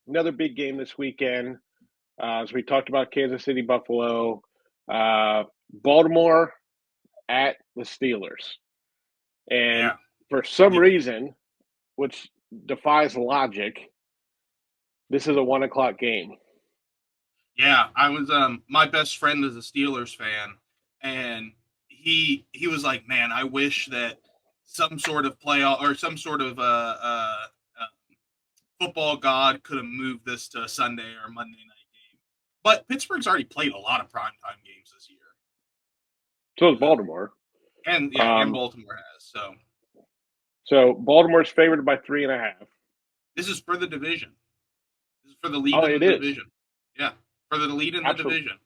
another big game this weekend. As we talked about Kansas City, Buffalo, Baltimore at the Steelers. And Yeah, for some big game. reason, which defies logic, this is a 1 o'clock game. Yeah, I was my best friend is a Steelers fan, and he was like, "Man, I wish that some sort of playoff or some sort of uh football god could have moved this to a Sunday or Monday night game." But Pittsburgh's already played a lot of primetime games this year, So is uh, Baltimore. and yeah, and Um, Baltimore has. So so Baltimore's favored by 3.5. this is for the division. This is for the lead Oh, in it the is. division. Yeah, for the lead in the Absolutely. division.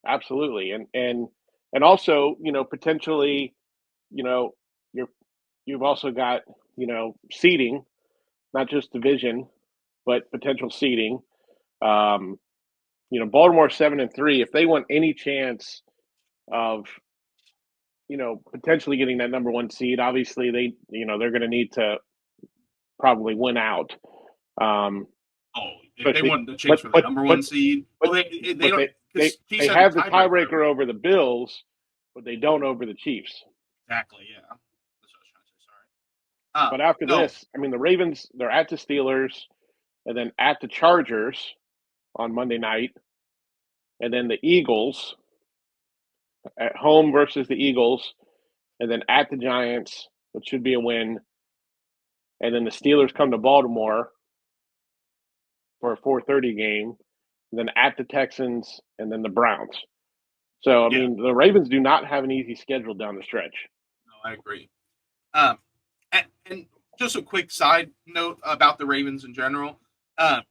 Absolutely. And also, potentially, you know, you're you've also got, seeding, not just division, but potential seeding. Um, Baltimore 7-3. If they want any chance of, potentially getting that number one seed, obviously they're going to need to probably win out. Um, Oh, if they especially, wanted to chase but for the but number but one seed, but well, they but don't they because Chiefs they have the have the tiebreaker over tiebreaker them. over the Bills, but they don't over the Chiefs. Exactly. Yeah, that's what I was trying to say. Sorry. But after No. this, I mean, the Ravens, they're at the Steelers and then at the Chargers on Monday night, and then the Eagles at home versus the Eagles, and then at the Giants, which should be a win, and then the Steelers come to Baltimore for a 4:30 game, and then at the Texans, and then the Browns. So, I Yeah. mean, the Ravens do not have an easy schedule down the stretch. No, I agree. Um, and just a quick side note about the Ravens in general. Uh,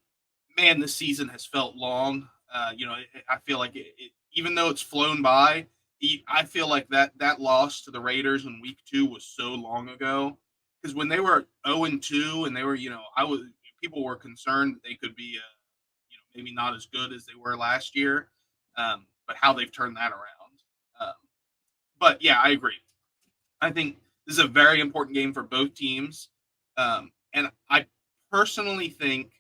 Man, this season has felt long. I feel like even though it's flown by, I feel like that loss to the Raiders in Week 2 was so long ago. Because when they were 0-2 and they were, I was people were concerned that they could be, maybe not as good as they were last year. But how they've turned that around. Um, but yeah, I agree. I think this is a very important game for both teams. And I personally think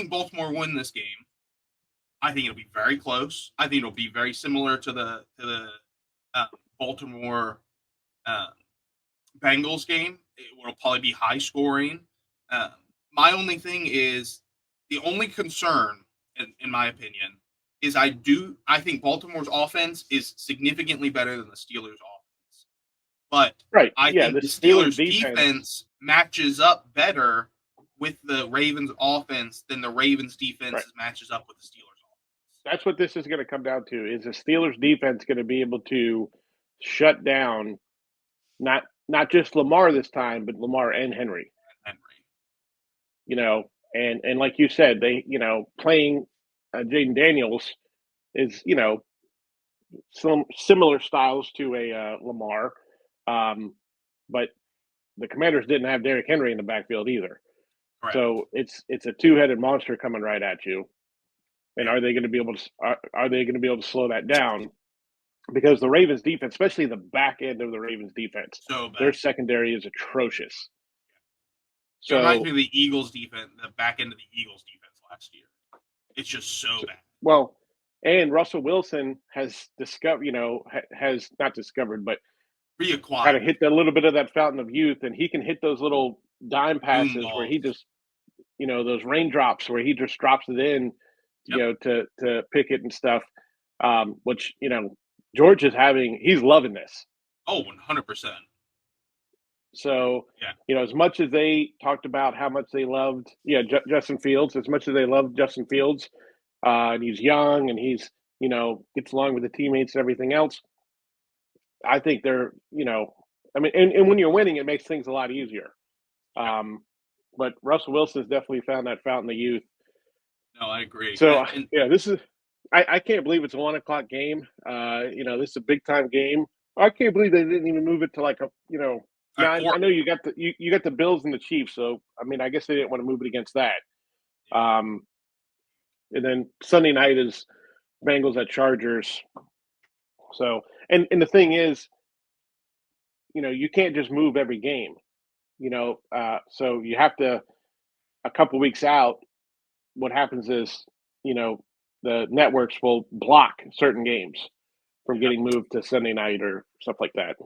Baltimore win this game. I think it'll be very close. I think it'll be very similar to the uh, Baltimore uh, Bengals game. It will probably be high scoring. Uh, my only thing is the only concern, in my opinion, is I think Baltimore's offense is significantly better than the Steelers' offense, but Right. I Yeah, think the the Steelers Steelers' defense. defense matches up better with the Ravens' offense than the Ravens' Right. defense matches up with the Steelers' offense. That's what this is going to come down to. Is the Steelers defense going to be able to shut down not just Lamar this time, but Lamar and Henry? Henry. And like you said, they playing Jaden Daniels is some similar styles to a Lamar, um, but the Commanders didn't have Derrick Henry in the backfield either. Correct. So it's a two-headed monster coming right at you. And Yeah. are they going to be able to are they going to be able to slow that down? Because the Ravens defense, especially the back end of the Ravens defense, So their bad. secondary is atrocious. It reminds me So, of the Eagles defense, the back end of the Eagles defense last year. It's just so bad. well, and Russell Wilson has discovered, has not discovered, but kind of Reacquired. hit a little bit of that fountain of youth, and he can hit those little dime Boom passes where he balls. just, those raindrops where he just drops it in, Yep. to pick it and stuff. Which George is having, he's loving this. Oh, 100%. So, Yeah. as much as they talked about how much they loved, Justin Fields, as much as they loved Justin Fields, and he's young and he's, gets along with the teammates and everything else. I think they're, I mean, and when you're winning, it makes things a lot easier. Yeah. Um, but Russell Wilson's definitely found that fountain of youth. No, I agree. So, And yeah, this is, I can't believe it's a 1 o'clock game. This is a big time game. I can't believe they didn't even move it to like a, now I four. know you got the Bills and the Chiefs, so I mean I guess they didn't want to move it against that. Um, and then Sunday night is Bengals at Chargers. So and the thing is, you can't just move every game. So you have to a couple weeks out. what happens is, the networks will block certain games from Yeah. getting moved to Sunday night or stuff like that.